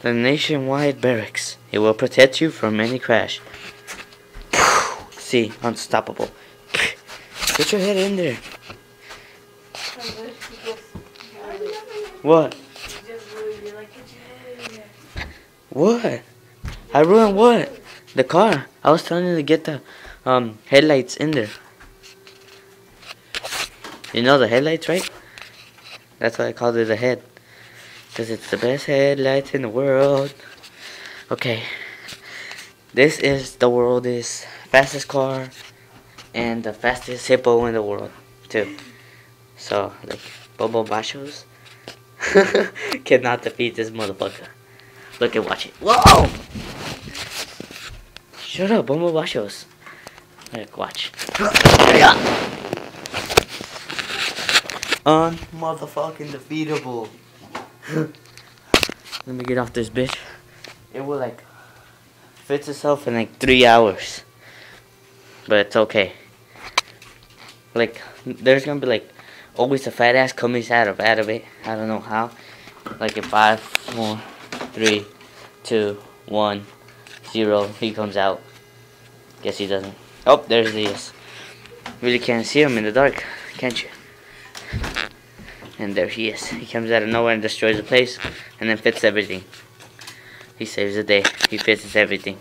a nationwide barracks. It will protect you from any crash. See, unstoppable. Get your head in there. What? What? I ruined what? The car. I was telling you to get the headlights in there. You know the headlights, right? That's why I called it a head. Because it's the best headlights in the world. Okay. This is the world's fastest car. And the fastest hippo in the world, too. So, like, Bobo Bashos cannot defeat this motherfucker. Look and watch it. Whoa! Shut up, Bobo Bashos. Look, watch. Motherfucking defeatable. Let me get off this bitch. It will like fix itself in like 3 hours. But it's okay. Like there's gonna be like always a fat ass coming out of it. I don't know how. Like in 5, 4, 3, 2, 1, 0, he comes out. Guess he doesn't. Oh, there's he is. Really can't see him in the dark, can't you? And there he is. He comes out of nowhere and destroys the place, and then fixes everything. He saves the day. He fixes everything.